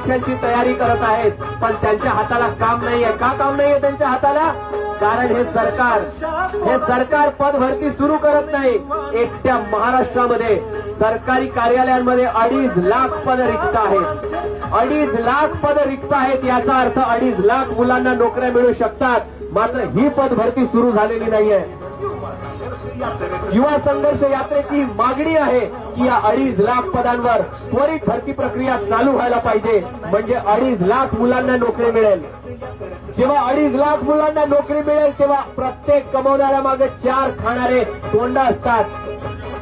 परीक्षांची तयारी करत आहेत, पण त्यांच्या हाताला काम नाहीये. का काम नाहीये त्यांच्या हाताला? कारण हे सरकार पद भरती सुरू करत नाही. एकट्या महाराष्ट्रामध्ये सरकारी कार्यालयांमध्ये 2.5 लाख पद रिक्त आहेत. 2.5 लाख पद रिक्त आहेत याचा अर्थ 2.5 लाख मुलांना नोकऱ्या मिळू शकतात. मात्र ही पद भरती सुरू झालेली नाहीये. युवा संघर्ष यात्रेची मागणी आहे की या 2.5 लाख पदांवर त्वरित भरती प्रक्रिया चालू व्हायला पाहिजे, म्हणजे 2.5 लाख मुलांना नोकरी मिळेल. जेव्हा 2.5 लाख मुलांना नोकरी मिळेल तेव्हा प्रत्येक कमवणाऱ्या मागे 4 खाणारे तोंड असतात.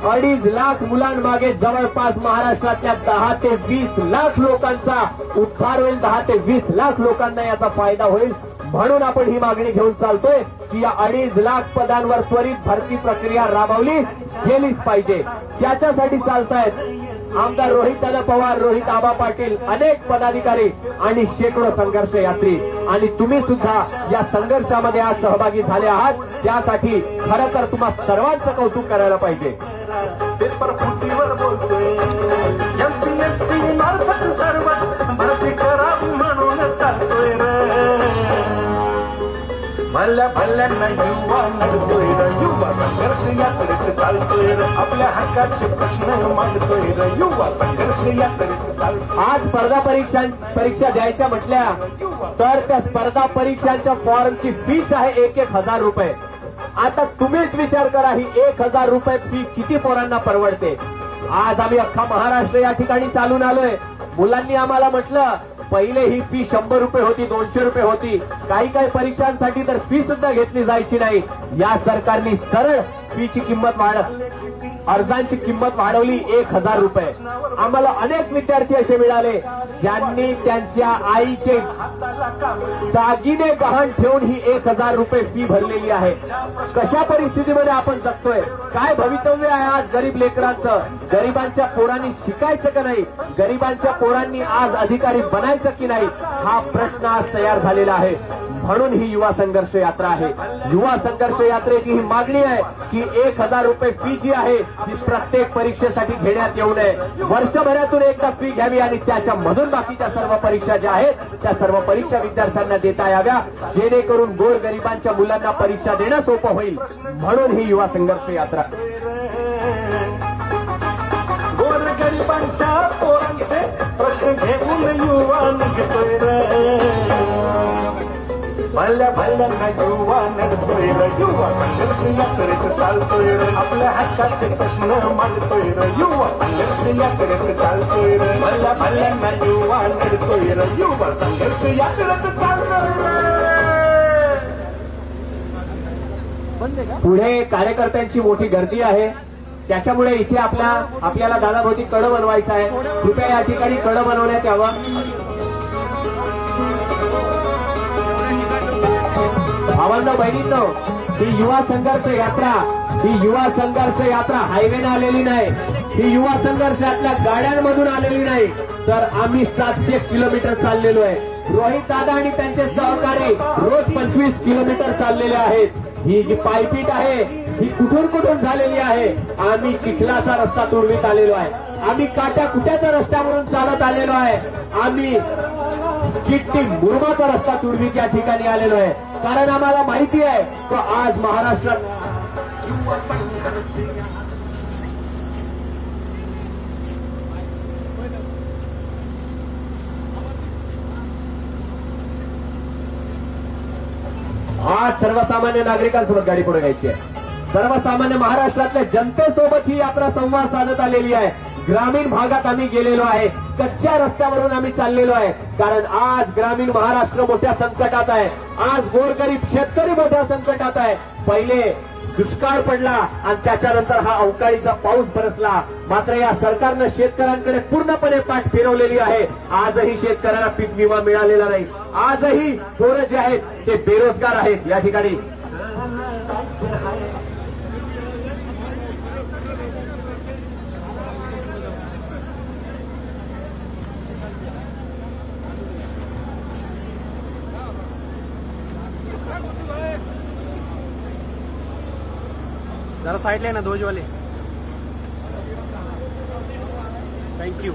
2.5 लाख मुलांमागे जवळपास महाराष्ट्रातल्या 10 ते 20 लाख लोकांचा उद्धार होईल. 10 ते 20 लाख लोकांना याचा फायदा होईल. म्हणून आपण ही मागणी घेऊन चालतोय की या 2.5 लाख पदांवर त्वरित भरती प्रक्रिया राबवली गेलीच पाहिजे. त्याच्यासाठी चालतायत आमदार रोहितदादा पवार, रोहित आबा पाटील, अनेक पदाधिकारी आणि शेकडो संघर्ष यात्री. आणि तुम्ही सुद्धा या संघर्षामध्ये आज सहभागी झाले आहात. त्यासाठी खरं तर तुम्हा सर्वांचं कौतुक करायला पाहिजे. पेपर फुटीवर बोलतोय एमपीएससी मार्फत सर्व भरती करा म्हणून चालतोय रे. भल्या भल्यांना युवा नडतोय रे. युवा संघर्ष यात्रेत चालतोय रे. आपल्या हक्काचे प्रश्न मांडतोय रे. युवा संघर्ष यात्रेत चालतोय. आज स्पर्धा परीक्षा द्यायच्या म्हटल्या तर त्या स्पर्धा परीक्षांच्या फॉर्मची फीच आहे 1,000 रुपये. आता तुम्हीच विचार करा, ही 1,000 रुपये फी किती पोरांना परवडते? आज आम्ही अख्खा महाराष्ट्र या ठिकाणी चालून आलोय. मुलांनी आम्हाला म्हटलं पहिले ही फी 100 रुपये होती, 200 रुपये होती. काही परीक्षांसाठी तर फी सुद्धा घेतली जायची नाही. या सरकारने सरळ फीची किंमत अर्जांची किंमत वाढवली 1,000 रुपये. आम्हाला अनेक विद्यार्थी असे मिळाले ज्यांनी त्यांच्या आईचे दागिने गहाण ठेवून ही 1,000 रुपये फी भरलेली आहे. कशा परिस्थितीमध्ये आपण जगतोय? काय भवितव्य आहे आज गरीब लेकरांचं? गरिबांच्या पोरांनी शिकायचं का नाही? गरिबांच्या पोरांनी आज अधिकारी बनायचं की नाही? हा प्रश्न आज तयार झालेला आहे. म्हणून ही युवा संघर्ष यात्रा आहे. युवा संघर्ष यात्रेची ही मागणी आहे की 1,000 रुपये फी जी आहे ती प्रत्येक परीक्षेसाठी घेण्यात येऊ नये. वर्षभरातून एकदा फी घ्यावी आणि त्याच्यामधून बाकीच्या सर्व परीक्षा ज्या आहेत त्या सर्व परीक्षा विद्यार्थ्यांना देता याव्या, जेणेकरून गोरगरिबांच्या मुलांना परीक्षा देणं सोपं होईल. म्हणून ही युवा संघर्ष यात्रा. गोरगरिबांच्या पोरांचे प्रश्न घेऊन युवा निघतोय रे. भल्या भल्यांना युवा नडतोय रे. युवा संघर्ष यात्रेत चालतोय रे. आपल्या हक्काचे प्रश्न मांडतोय रे. युवा संघर्ष यात्रेत चालतोय रे. भल्या भल्यांना युवा नडतोय रे. युवा संघर्ष यात्रेत चालतोय रे. पुढे कार्यकर्त्यांची मोठी गर्दी आहे. त्याच्यामुळे इथे आपल्याला दादाभोवती कडं बनवायचं आहे. कृपया या ठिकाणी कडं बनवण्यात यावं. भावांनो बहिणींनो, ही युवा संघर्ष यात्रा हायवेने आलेली नाही. ही युवा संघर्ष यात्रा गाड्यांमधून आलेली नाही, तर आम्ही 700 किलोमीटर चाललेलो आहे. रोहित दादा आणि त्यांचे सहकारी रोज 25 किलोमीटर चाललेले आहेत. ही जी पायपीट आहे ही कुठून झालेली आहे? आम्ही चिखलाचा रस्ता तुडवीत आलेलो आहे. आम्ही काट्या कुट्याच्या रस्त्यावरून चालत आलेलो आहे. आम्ही किट्टी मुरमाचा रस्ता तुडवीत या ठिकाणी आलेलो आहे. कारण आम्हाला माहिती आहे की आज महाराष्ट्रात आज सर्वसामान्य नागरिकांसोबत गाडी पुढे घ्यायची आहे. सर्वसामान्य महाराष्ट्रातल्या जनतेसोबत ही यात्रा संवाद साधत आलेली आहे. ग्रामीण भागात आम्ही गेलेलो आहे. कच्च्या रस्त्यावरून आम्ही चाललेलो आहे. कारण आज ग्रामीण महाराष्ट्र मोठ्या संकटात आहे. आज गोरगरीब शेतकरी मोठ्या संकटात आहे. पहिले दुष्काळ पडला आणि त्याच्यानंतर हा अवकाळीचा पाऊस बरसला. मात्र या सरकारनं शेतकऱ्यांकडे पूर्णपणे पाठ फिरवलेली आहे. आजही शेतकऱ्यांना पीक विमा मिळालेला नाही. आजही पोरं जे आहेत ते बेरोजगार आहेत. या ठिकाणी जरा साइड लेना ध्वज वाले. Thank you.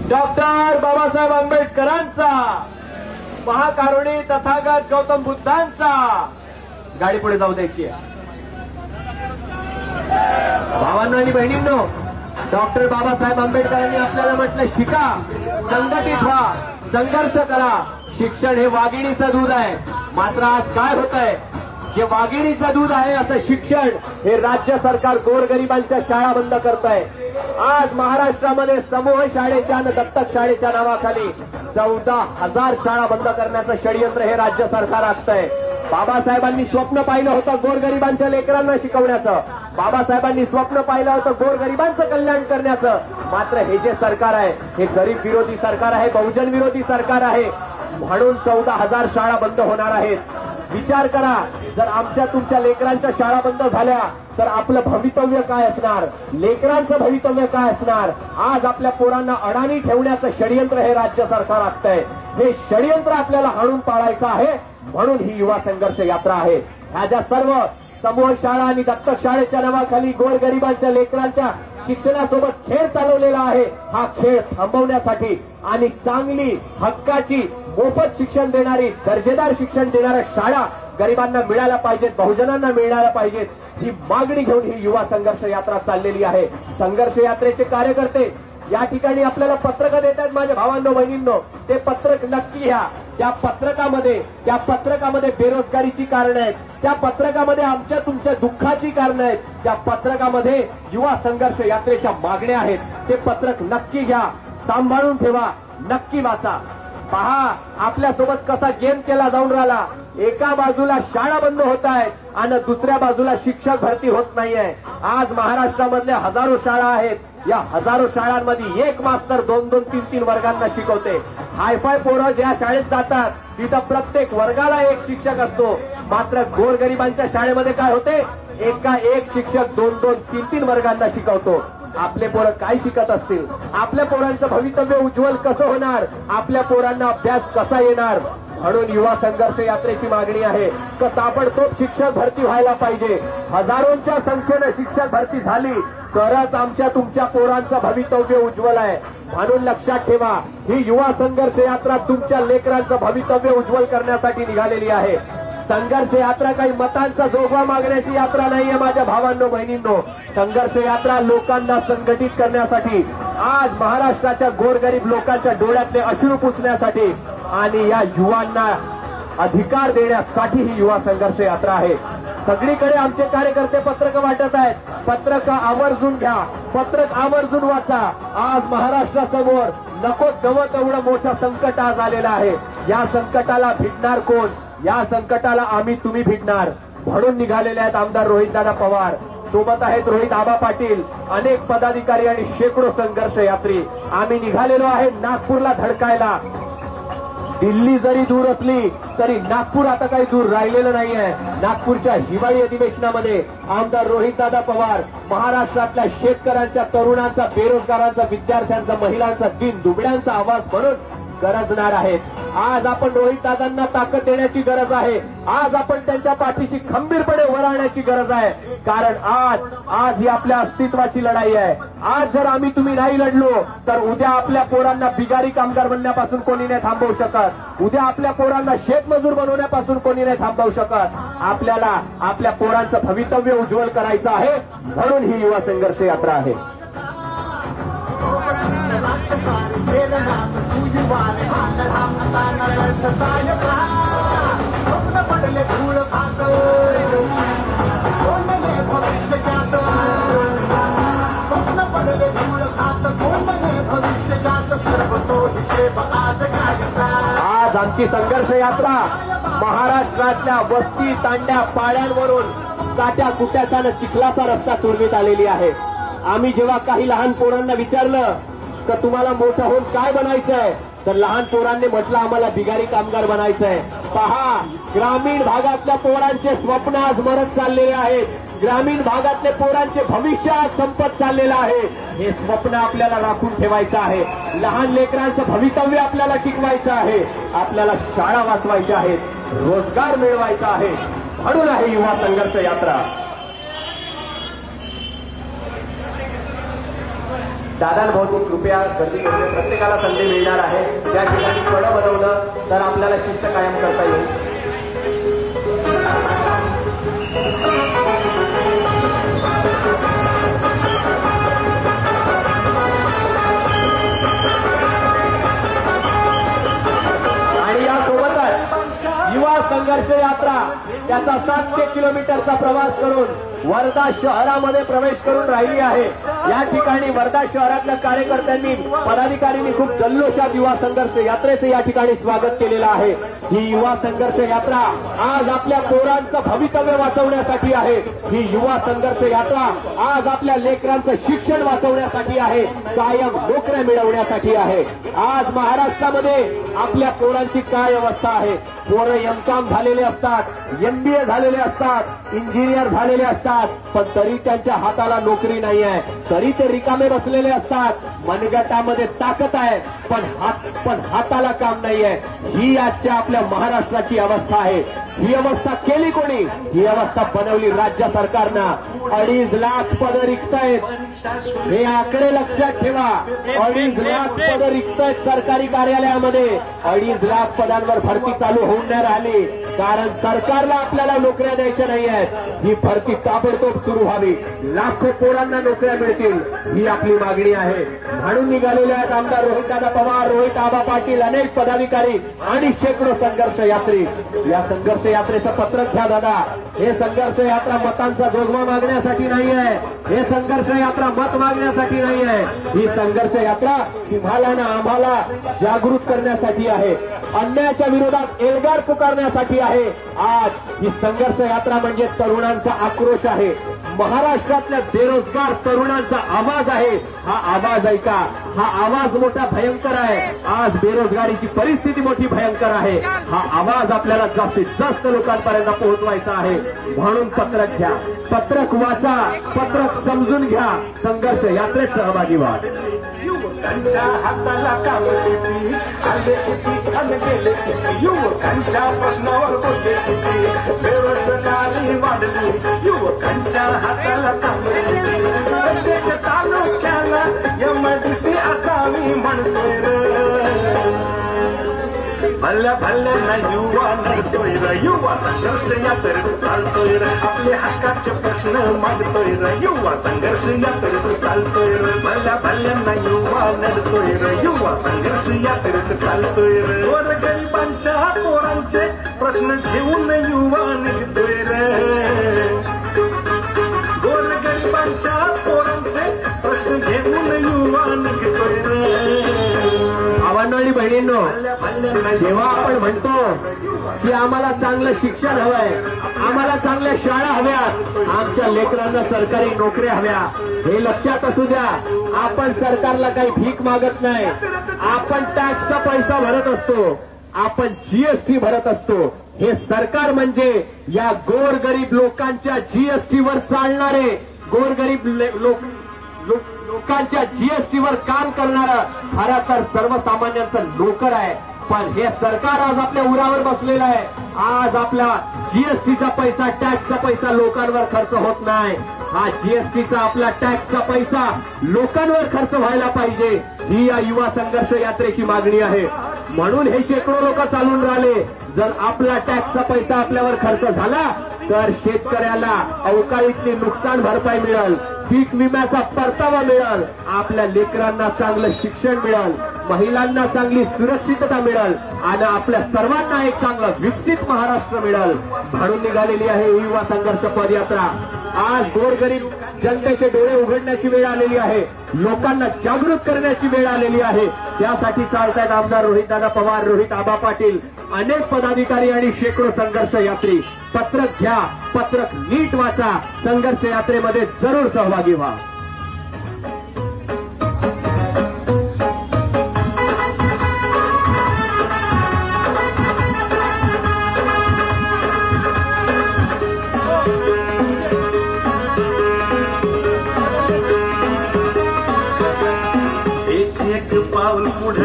डॉक्टर बाबासाहेब आंबेडकरांचा, महाकारुणी तथागत गौतम बुद्धांचा. गाडी पुढे जाऊ द्यायची आहे. भावांनो आणि बहिणींनो, डॉक्टर बाबासाहेब आंबेडकरांनी आपल्याला म्हटलं, शिका, संघटित व्हा, संघर्ष करा. शिक्षण हे वाघिणीचं दूध आहे. मात्र आज काय होत आहे, जे वाघिणीचं दूध आहे असं शिक्षण हे राज्य सरकार गोरगरिबांच्या शाळा बंद करत आहे. आज महाराष्ट्रामध्ये समूह शाळेच्या आणि दत्तक शाळेच्या नावाखाली 14,000 शाळा बंद करण्याचं षडयंत्र हे राज्य सरकार आखतंय. बाबासाहेबांनी स्वप्न पाहिलं होतं गोरगरिबांच्या लेकरांना शिकवण्याचं. बाबासाहेबांनी स्वप्न पाहिलं होतं गोरगरिबांचं कल्याण करण्याचं. मात्र हे जे सरकार आहे हे गरीब विरोधी सरकार आहे, बहुजन विरोधी सरकार आहे. म्हणून 14,000 शाळा बंद होणार आहेत. विचार करा, जर आमच्या तुमच्या लेकरांच्या शाळा बंद झाल्या तर आपलं भवितव्य काय असणार, लेकरांचं भवितव्य काय असणार. आज आपल्या पोरांना अडाणी ठेवण्याचं षडयंत्र हे राज्य सरकार आखतंय. हे षडयंत्र आपल्याला हाणून पाडायचं आहे. म्हणून ही युवा संघर्ष यात्रा आहे. ह्या ज्या सर्व समूह शाळा आणि दत्तक शाळेच्या नावाखाली गोरगरिबांच्या लेकरांच्या शिक्षणासोबत खेळ चालवलेला आहे, हा खेळ थांबवण्यासाठी आणि चांगली हक्काची मोफत शिक्षण देणारी, दर्जेदार शिक्षण देणाऱ्या शाळा गरिबांना मिळायला पाहिजेत, बहुजनांना मिळायला पाहिजेत, ही मागणी घेऊन ही युवा संघर्ष यात्रा चाललेली आहे. संघर्ष यात्रेचे कार्यकर्ते या ठिकाणी आपल्याला पत्रकं देतात. माझ्या भावांनो बहिणींनो, ते पत्रक नक्की घ्या. त्या पत्रकामध्ये बेरोजगारीची कारणं आहेत, त्या पत्रकामध्ये आमच्या तुमच्या दुःखाची कारणं आहेत, त्या पत्रकामध्ये युवा संघर्ष यात्रेच्या मागण्या आहेत. ते पत्रक नक्की घ्या, सांभाळून ठेवा, नक्की वाचा. पहा आपल्यासोबत कसा गेम केला जाऊन राहिला. एका बाजूला शाळा बंद होत आहेत आणि दुसऱ्या बाजूला शिक्षक भरती होत नाहीये. आज महाराष्ट्रामधल्या हजारो शाळा आहेत. या हजारो शाळांमध्ये एक मास्तर 2-2, 3-3 वर्गांना शिकवते. हायफाय पोरं ज्या शाळेत जातात तिथं प्रत्येक वर्गाला एक शिक्षक असतो. मात्र गोरगरिबांच्या शाळेमध्ये काय होते, एक शिक्षक 2-2, 3-3 वर्गांना शिकवतो. आपले पोरं काय शिकत असतील, आपल्या पोरांचं भवितव्य उज्ज्वल कसं होणार, आपल्या पोरांना अभ्यास कसा येणार. म्हणून युवा संघर्ष यात्रेची मागणी आहे की ताबडतोब शिक्षक भरती व्हायला पाहिजे. हजारोंच्या संख्येनं शिक्षक भरती झाली तरच आमच्या तुमच्या पोरांचं भवितव्य उज्ज्वल आहे. म्हणून लक्षात ठेवा, ही युवा संघर्ष यात्रा तुमच्या लेकरांचं भवितव्य उज्ज्वल करण्यासाठी निघालेली आहे. संघर्ष यात्रा काही मतांचा जोगवा मागण्याची यात्रा नाहीये माझ्या भावांनो बहिणींनो. संघर्ष यात्रा लोकांना संघटित करण्यासाठी, आज महाराष्ट्राच्या गोरगरीब लोकांच्या डोळ्यातले अश्रू पुसण्यासाठी आणि या युवांना अधिकार देण्यासाठी ही युवा संघर्ष यात्रा आहे. सगळीकडे आमचे कार्यकर्ते पत्रक वाटत आहेत. पत्रक आवर्जून घ्या, पत्रक आवर्जून वाचा. आज महाराष्ट्रासमोर नको तेवढं एवढं मोठं संकट आज आलेलं आहे. या संकटाला भिडणार कोण, या संकटाला आम्ही तुम्ही भिडणार. म्हणून निघालेले आहेत आमदार रोहितदादा पवार, सोबत आहेत रोहित आबा पाटील, अनेक पदाधिकारी आणि शेकडो संघर्ष यात्री. आम्ही निघालेलो आहे नागपूरला धडकायला. दिल्ली जरी दूर असली तरी नागपूर आता काही दूर राहिलेलं नाहीये. नागपूरच्या हिवाळी अधिवेशनामध्ये आमदार रोहितदादा पवार महाराष्ट्रातल्या शेतकऱ्यांच्या, तरुणांचा, बेरोजगारांचा, विद्यार्थ्यांचा, महिलांचा, दीन दुबळ्यांचा आवाज म्हणून गरजणार आहेत. आज आपण रोहितदादांना ताकद देण्याची गरज आहे. आज आपण त्यांच्या पाठीशी खंबीरपणे उभं राहण्याची गरज आहे. कारण आज ही आपल्या अस्तित्वाची लढाई आहे. आज जर आम्ही तुम्ही नाही लढलो तर उद्या आपल्या पोरांना बिगारी कामगार बनण्यापासून कोणी नाही थांबवू शकत. उद्या आपल्या पोरांना शेतमजूर बनवण्यापासून कोणी नाही थांबवू शकत. आपल्याला आपल्या पोरांचं भवितव्य उज्ज्वल करायचं आहे. म्हणून ही युवा संघर्ष यात्रा आहे. आज आमची संघर्ष यात्रा महाराष्ट्रातल्या वस्ती तांड्या पाड्यांवरून काट्या कुट्याचा न चिखलाचा रस्ता तुरवीत आलेली आहे. आम्ही जेव्हा काही लहान पोरांना विचारलं तर तुम्हाला मोठं होऊन काय बनायचंय, तर लहान पोरांनी म्हटलं आम्हाला बिगारी कामगार बनायचंय. पहा, ग्रामीण भागातल्या पोरांचे स्वप्न आज मरत चाललेले आहेत. ग्रामीण भागातले पोरांचे भविष्य आज संपत चाललेलं आहे. हे स्वप्न आपल्याला राखून ठेवायचं आहे. लहान लेकरांचं भवितव्य आपल्याला टिकवायचं आहे. आपल्याला शाळा वाचवायच्या आहेत, रोजगार मिळवायचा आहे. म्हणून आहे युवा संघर्ष यात्रा. दादांभोवती कृपया गर्दी करून प्रत्येकाला संधी मिळणार आहे. त्या ठिकाणी कडं बनवलं तर आपल्याला शिस्त कायम करता येईल. आणि यासोबतच युवा संघर्ष यात्रा त्याचा 700 किलोमीटरचा प्रवास करून वर्धा शहरामध्ये प्रवेश करून राहिली आहे. या ठिकाणी वर्धा शहरातल्या कार्यकर्त्यांनी पदाधिकाऱ्यांनी खूप जल्लोषात युवा संघर्ष यात्रेचे या ठिकाणी स्वागत केलेलं आहे. ही युवा संघर्ष यात्रा आज आपल्या पोरांचं भवितव्य वाचवण्यासाठी आहे. ही युवा संघर्ष यात्रा आज आपल्या लेकरांचं शिक्षण वाचवण्यासाठी आहे, कायम नोकऱ्या मिळवण्यासाठी आहे. आज महाराष्ट्रामध्ये आपल्या पोरांची काय अवस्था आहे. पोरं एमकॉम झालेले असतात, MBA झालेले असतात, इंजिनियर झालेले असतात, पण तरी त्यांच्या हाताला नोकरी नाही आहे. तरी ते रिकामे बसलेले असतात. मनगटामध्ये ताकद आहे पण हाताला काम नाही आहे. ही आजच्या आपल्या महाराष्ट्राची अवस्था आहे. ही अवस्था केली कोणी? ही अवस्था बनवली राज्य सरकारनं. 2.5 लाख पद रिक्त आहेत. हे आकडे लक्षात ठेवा. 2.5 लाख पद रिक्त आहेत सरकारी कार्यालयामध्ये. 2.5 लाख पदांवर भरती चालू होऊन नाही राहिली, कारण सरकारला आपल्याला नोकऱ्या द्यायच्या नाही आहेत. ही भरती ताबडतोब सुरू व्हावी. लाखो पोरांना नोकऱ्या मिळतील, ही आपली मागणी आहे. म्हणून निघालेले आहेत आमदार रोहितदादा पवार, रोहित आबा पाटील, अनेक पदाधिकारी आणि शेकडो संघर्ष यात्री. या संघर्ष यात्रेचं पत्रक घ्या दादा. हे संघर्ष यात्रा मतांचा जोगवा मागण्यासाठी नाही आहे. हे संघर्ष यात्रा मत मागण्यासाठी नाही आहे. ही संघर्ष यात्रा तुम्हाला ना आम्हाला जागृत करण्यासाठी आहे. अन्यायाच्या विरोधात एल्गार पुकारण्यासाठी आहे. आज ही संघर्ष यात्रा म्हणजे तरुणांचा आक्रोश आहे. महाराष्ट्रातल्या बेरोजगार तरुणांचा आवाज आहे. हा आवाज ऐका. हा आवाज मोठा भयंकर आहे. आज बेरोजगारीची परिस्थिती मोठी भयंकर आहे. हा आवाज आपल्याला जास्तीत जास्त लोकांपर्यंत पोहोचवायचा आहे. म्हणून पत्रक घ्या, पत्रक वाचा, पत्रक समजून घ्या. संघर्ष यात्रेत सहभागी व्हा. युवकांच्या हाताला काम किती आले किती आणि गेले किती. युवकांच्या प्रश्नावर बोलले किती, बेरोजगारी वाढली. युवकांच्या हाताला काम किती. प्रत्येक तालुक्याला MDC असावी म्हणतोय भल्या भल्यांना युवा नडतोय र. युवा संघर्ष यात्रेत चालतोय र. आपले हक्काचे प्रश्न मागतोय र. युवा संघर्ष यात्रेत चालतोय र. भल्या भल्यांना युवा नडतोय र. युवा संघर्ष यात्रेत चालतोय र. गोरगरिबांच्या पोरांचे प्रश्न घेऊन युवा निघतोय र. गोरगरिबांच्या पोरांचे प्रश्न घेऊन युवा निघतोय र. आव्हानवाडी बहिणींनो, जेव्हा आपण म्हणतो की आम्हाला चांगलं शिक्षण हवंय, आम्हाला चांगल्या शाळा हव्यात, आमच्या लेकरांना सरकारी नोकऱ्या हव्या, हे लक्षात असू द्या. आपण सरकारला काही भीक मागत नाही. आपण टॅक्सचा पैसा भरत असतो, आपण GST भरत असतो. हे सरकार म्हणजे या गोरगरीब लोकांच्या GSTवर चालणारे, गोरगरीब लोकांच्या GSTवर काम करणारं खरं तर सर्वसामान्यांचं नोकर आहे. पण हे सरकार आज आपल्या उरावर बसलेलं आहे. आज आपला GSTचा पैसा, टॅक्सचा पैसा लोकांवर खर्च होत नाही. हा GSTचा आपला टॅक्सचा पैसा लोकांवर खर्च व्हायला पाहिजे, ही या युवा संघर्ष यात्रेची मागणी आहे. म्हणून हे शेकडो लोक चालून राहिले. जर आपला टॅक्सचा पैसा आपल्यावर खर्च झाला तर शेतकऱ्याला अवकाळीतली नुकसान भरपाई मिळेल, पीक विम्याचा परतावा मिळेल, आपल्या लेकरांना चांगलं शिक्षण मिळेल, महिलांना चांगली सुरक्षितता मिळेल आणि आपल्या सर्वांना एक चांगलं विकसित महाराष्ट्र मिळेल म्हणून निघालेली आहे ही युवा संघर्ष पदयात्रा. आज गोरगरीब जनतेचे डोळे उघडण्याची वेळ आलेली आहे, लोकांना जागृत करण्याची वेळ आलेली आहे. त्यासाठी चालतायत आमदार रोहितदादा पवार, रोहित आबा पाटील, अनेक पदाधिकारी आणि शेकडो संघर्ष यात्री. पत्रक घ्या, पत्रक नीट वाचा, संघर्ष यात्रेमध्ये जरूर सहभागी व्हा.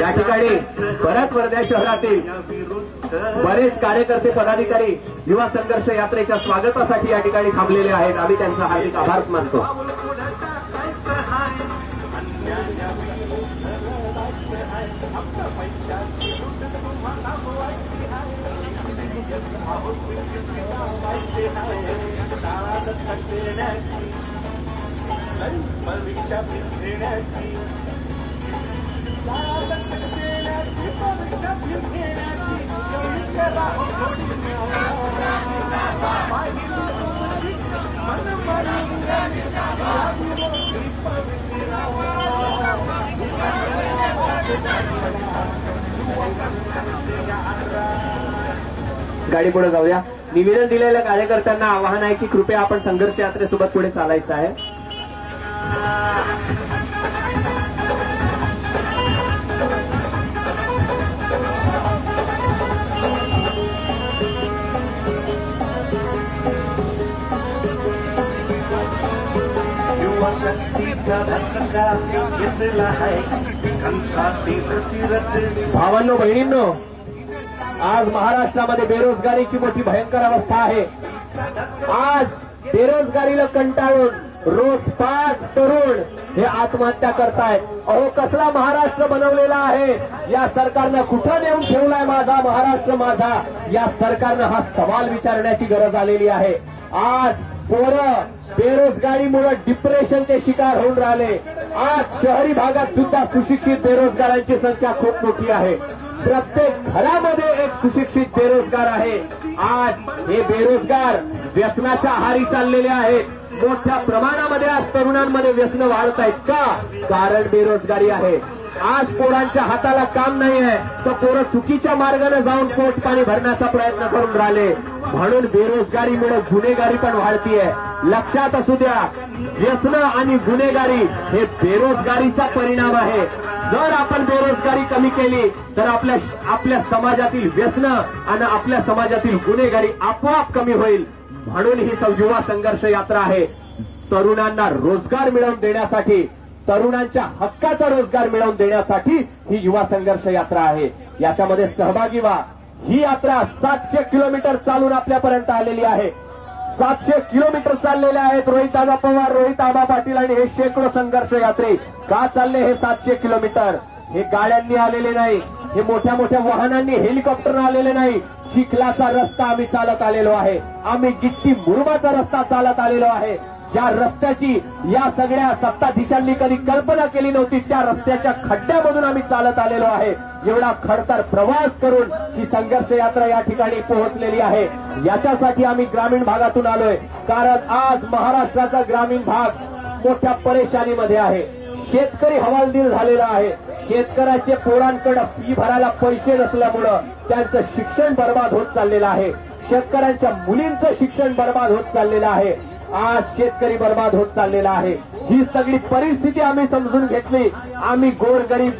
या ठिकाणी बऱ्याच वर्धा शहरातील बरेच कार्यकर्ते पदाधिकारी युवा संघर्ष यात्रेच्या स्वागतासाठी या ठिकाणी थांबलेले आहेत. आम्ही त्यांचा हार्दिक आभार मानतो. गाडी पुढे जाऊया. निवेदन दिलेल्या कार्यकर्त्यांना आवाहन आहे की कृपया आपण संघर्ष यात्रेसोबत पुढे चालायचं आहे. भावांनो बहिणींनो, आज महाराष्ट्रामध्ये बेरोजगारीची मोठी भयंकर अवस्था आहे. आज बेरोजगारीला कंटाळून रोज 5 तरुण हे आत्महत्या करतायत. अहो, कसला महाराष्ट्र बनवलेला आहे या सरकारनं? कुठं नेऊन ठेवलाय माझा महाराष्ट्र माझा? या सरकारनं हा सवाल विचारण्याची गरज आलेली आहे. आज पोरं बेरोजगारीमुळे डिप्रेशनचे शिकार होऊन राहिले. आज शहरी भागात सुद्धा सुशिक्षित बेरोजगारांची संख्या खूप मोठी आहे. प्रत्येक घरामध्ये एक सुशिक्षित बेरोजगार आहे. आज हे बेरोजगार व्यसनाच्या आहारी चाललेले आहेत. मोठ्या प्रमाणामध्ये आज तरुणांमध्ये व्यसन वाढत आहेत. का? कारण बेरोजगारी आहे. आज पोरांच्या हाताला काम नाही आहे, तर पोरं चुकीच्या मार्गाने जाऊन पोट पाणी भरण्याचा प्रयत्न करून राहिले. म्हणून बेरोजगारीमुळे गुन्हेगारी पण वाढतीये. लक्षात असू द्या, व्यसन आणि गुन्हेगारी हे बेरोजगारीचा परिणाम आहे. जर आपण बेरोजगारी कमी केली तर आपल्या समाजातील व्यसन आणि आपल्या समाजातील गुन्हेगारी आपोआप कमी होईल. म्हणून ही युवा संघर्ष यात्रा आहे. तरुणांना रोजगार मिळवून देण्यासाठी, तरुणांच्या हक्काचा रोजगार मिळवून देण्यासाठी ही युवा संघर्ष यात्रा आहे. याच्यामध्ये सहभागी व्हा. ही यात्रा 700 किलोमीटर चालून आपल्यापर्यंत आलेली आहे. 700 किलोमीटर चाललेले आहेत रोहितदादा पवार, रोहित आबा पाटील आणि हे शेकडो संघर्ष यात्री. का चालले हे 700 किलोमीटर? हे गाड्यांनी आलेले नाही, हे मोठ्या मोठ्या वाहनांनी, हेलिकॉप्टरने आलेले नाही. चिखलाचा रस्ता आम्ही चालत आलेलो आहे. आम्ही गिट्टी मुरुमाचा रस्ता चालत आलेलो आहे. ज्या रस्त्याची या सगळ्या सत्ताधीशांनी कधी कल्पना केली नव्हती, त्या रस्त्याच्या खड्ड्यामधून आम्ही चालत आलेलो आहे. एवढा खडतर प्रवास करून ही संघर्ष यात्रा या ठिकाणी पोहोचलेली आहे. याच्यासाठी आम्ही ग्रामीण भागातून आलोय, कारण आज महाराष्ट्राचा ग्रामीण भाग मोठ्या परेशानीमध्ये आहे. शेतकरी हवालदिल झालेला आहे. शेतकऱ्याचे पोरांकडे फी भरायला पैसे नसल्यामुळं त्यांचं शिक्षण बर्बाद होत चाललेलं आहे. शेतकऱ्यांच्या मुलींचं शिक्षण बर्बाद होत चाललेलं आहे. आज शेतकरी बर्बाद होत चाललेला आहे. ही सगळी परिस्थिती आम्ही समजून घेतली. आम्ही गोरगरीब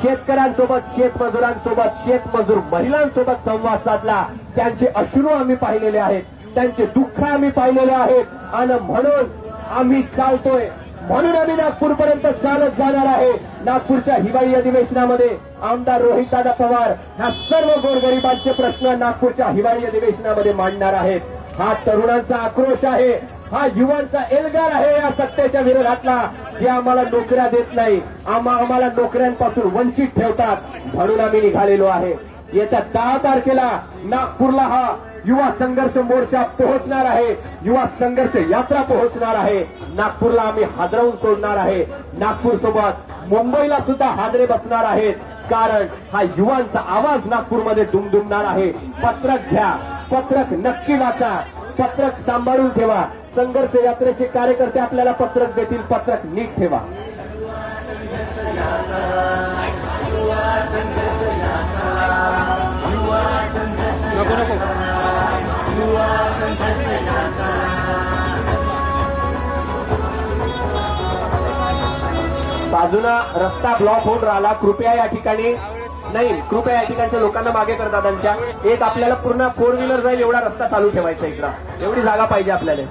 शेतकऱ्यांसोबत, शेतमजुरांसोबत, शेतमजूर महिलांसोबत संवाद साधला. त्यांचे अश्रू आम्ही पाहिलेले आहेत, त्यांचे दुःख आम्ही पाहिलेले आहेत. आणि म्हणून आम्ही चालतोय, म्हणून आम्ही नागपूरपर्यंत चालत जाणार आहे. नागपूरच्या हिवाळी अधिवेशनामध्ये आमदार रोहितदादा पवार ह्या सर्व गोरगरिबांचे प्रश्न नागपूरच्या हिवाळी अधिवेशनामध्ये मांडणार आहेत. हा तरुणांचा आक्रोश आहे, हा युवांचा एल्गार आहे या सत्तेच्या विरोधातला, जे आम्हाला नोकऱ्या देत नाही, आम्हाला नोकऱ्यांपासून वंचित ठेवतात. म्हणून आम्ही निघालेलो आहे. येत्या 10 तारखेला नागपूरला हा युवा संघर्ष मोर्चा पोहोचणार आहे, युवा संघर्ष यात्रा पोहोचणार आहे. नागपूरला आम्ही हादरवून सोडणार आहे. नागपूर सोबत मुंबईला सुद्धा हादरे बसणार आहेत, कारण हा युवांचा आवाज नागपूरमध्ये दुमदुमणार आहे. पत्रक घ्या, पत्रक नक्की वाचा, पत्रक सांभाळून ठेवा. संघर्ष यात्रेचे कार्यकर्ते आपल्याला पत्रक देतील, पत्रक नीट ठेवा. नको नको बाजूला रस्ता ब्लॉक होऊन राहिला. कृपया या ठिकाणी कृपया या ठिकाणच्या लोकांना मागे कर दादांच्या. एक आपल्याला पूर्ण 4 व्हीलर जाईल एवढा रस्ता चालू ठेवायचा इकडं, एवढी जागा पाहिजे आपल्याला.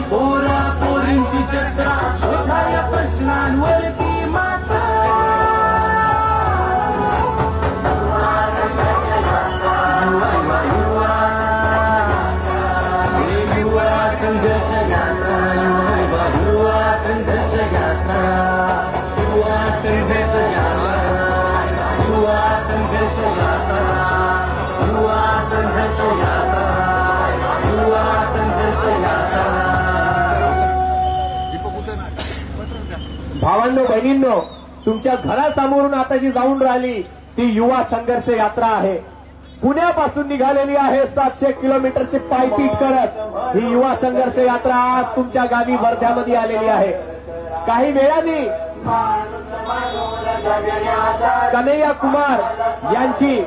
पोरा पोरींची चक्रा शोधाया प्रश्नांवरती माता युवा संघर्ष यात्रा, युवा संघर्ष यात्रा, युवा संघर्ष यात्रा, युवा संघर्ष यात्रा, युवा संघर्ष यात्रा, युवा संघर्ष यात्रा. भावांनो बहिणींनो, तुमच्या घरासमोरून आता जी जाऊन राहिली ती युवा संघर्ष यात्रा आहे. पुण्यापासून निघालेली आहे 700 किलोमीटरची पायपीट करत. ही युवा संघर्ष यात्रा आज तुमच्या गावी वर्ध्यामध्ये आलेली आहे. काही वेळाने कन्हैया कुमार यांची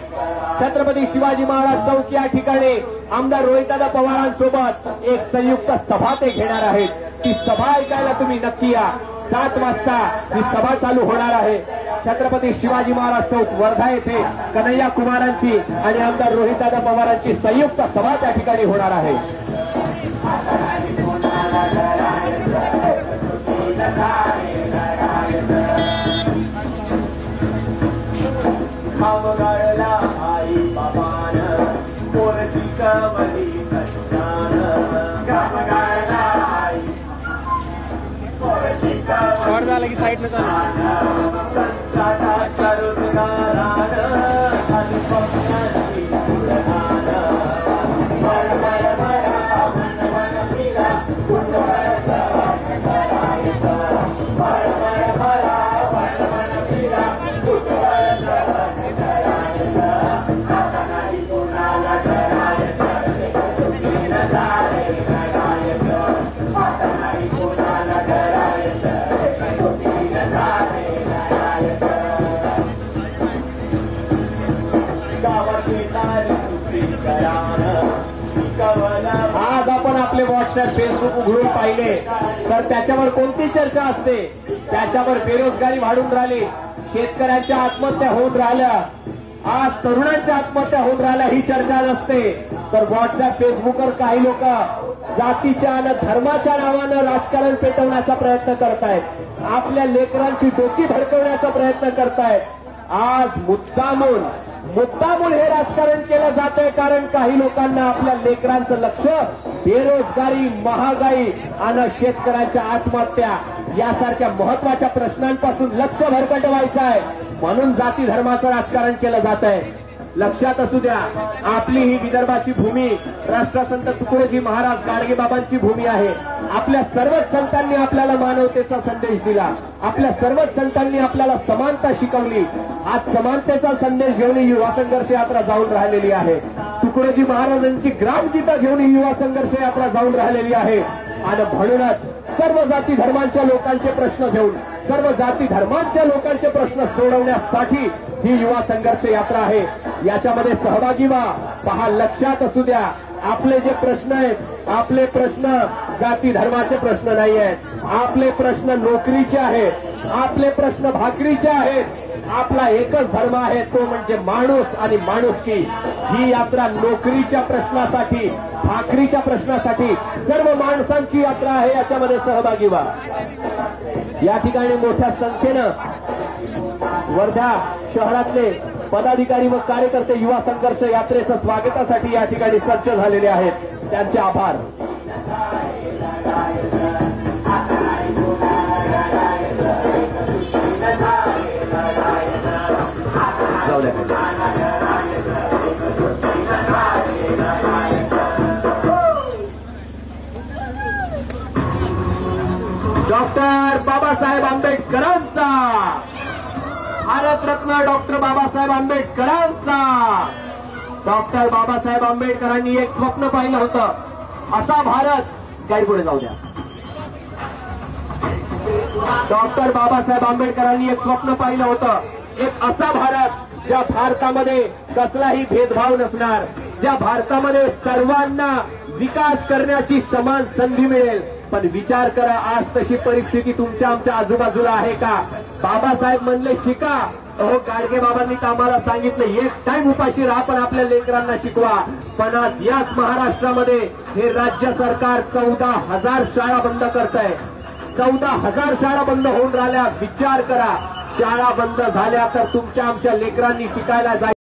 छत्रपती शिवाजी महाराज चौक या ठिकाणी आमदार रोहितदादा पवारांसोबत एक संयुक्त सभा ते घेणार आहेत. ती सभा ऐकायला तुम्ही नक्की या. 7 वाजता ही सभा चालू होणार आहे. छत्रपती शिवाजी महाराज चौक वर्धा येथे कन्हैया कुमारांची आणि आमदार रोहितदादा पवारांची संयुक्त सभा त्या ठिकाणी होणार आहे. आई बाबान पोरची कवली कष्टान आई पोरची शॉर्ट झाला की साईड न चालू संताटाच्या रोजगारान आणि पक्षाची उडणान आज आपण आपले व्हॉट्सअप फेसबुक उघडून पाहिले तर त्याच्यावर कोणती चर्चा असते? त्याच्यावर बेरोजगारी वाढून राहिली, शेतकऱ्यांच्या आत्महत्या होऊन राहिल्या, आज तरुणांच्या आत्महत्या होऊन राहिल्या ही चर्चा नसते. तर व्हॉट्सअप फेसबुकवर काही लोक जातीच्या आणि धर्माच्या नावानं राजकारण पेटवण्याचा प्रयत्न करतायत, आपल्या लेकरांची डोकी भडकवण्याचा प्रयत्न करतायत. आज मुद्दामून हे राजकारण केलं जातंय, कारण काही लोकांना आपल्या लेकरांचं लक्ष बेरोजगारी, महागाई आणि शेतकऱ्यांच्या आत्महत्या यासारख्या महत्वाच्या प्रश्नांपासून लक्ष भरकटवायचं आहे, म्हणून जाती धर्माचं राजकारण केलं जात आहे. लक्षात असू द्या, आपली ही विदर्भाची भूमी राष्ट्रसंत तुकडोजी महाराज गाडगेबाबांची भूमी आहे. आपल्या सर्वच संतांनी आपल्याला मानवतेचा संदेश दिला, आपल्या सर्वच संतांनी आपल्याला समानता शिकवली. आज समानतेचा संदेश घेऊन ही युवा संघर्ष यात्रा जाऊन राहिलेली आहे. तुकडोजी महाराजांची ग्रामगीता घेऊन ही युवा संघर्ष यात्रा जाऊन राहिलेली आहे. आणि म्हणूनच सर्व जाती धर्मांच्या लोकांचे प्रश्न घेऊन, सर्व जाती धर्मांच्या लोकांचे प्रश्न सोडवण्यासाठी ही युवा संघर्ष यात्रा आहे. याच्यामध्ये सहभागी व्हा. पहा, लक्षात असू द्या, आपले जे प्रश्न आहेत, आपले प्रश्न जाती धर्माचे प्रश्न नाही आहेत, आपले प्रश्न नोकरीचे आहेत, आपले प्रश्न भाकरीचे आहेत. आपला एकच धर्म आहे, तो म्हणजे माणूस आणि माणुसकी. ही यात्रा नोकरीच्या प्रश्नासाठी, भाकरीच्या प्रश्नासाठी, सर्व माणसांची यात्रा आहे. याच्यामध्ये सहभागी व्हा. या ठिकाणी मोठ्या संख्येनं वर्धा शहरातले पदाधिकारी व कार्यकर्ते युवा संघर्ष यात्रेचं स्वागतासाठी या ठिकाणी सज्ज झालेले आहेत. त्यांचे आभार. जाऊ द्या. डॉक्टर बाबासाहेब आंबेडकरांचा, भारतरत्न डॉक्टर बाबासाहेब आंबेडकरांचा. डॉक्टर बाबासाहेब आंबेडकरांनी एक स्वप्न पाहिलं होतं, असा भारत. गाडी पुढे जाऊ द्या. डॉक्टर बाबासाहेब आंबेडकरांनी एक स्वप्न पाहिलं होतं, एक असा भारत ज्या भारतामध्ये कसलाही भेदभाव नसणार, ज्या भारतामध्ये सर्वांना विकास करण्याची समान संधी मिळेल. पण विचार करा, आज तशी परिस्थिती तुमच्या आमच्या आजूबाजूला आहे का? बाबासाहेब म्हणले शिका. अहो, गाडगे बाबांनी तर आम्हाला सांगितलं एक टाइम उपाशी राहा, पण आपल्या लेकरांना शिकवा. पण आज याच महाराष्ट्रामध्ये हे राज्य सरकार 14,000 शाळा बंद करतंय. 14,000 शाळा बंद होऊन राहिल्या. विचार करा, शाळा बंद झाल्या तर तुमच्या आमच्या लेकरांनी शिकायला जायचं.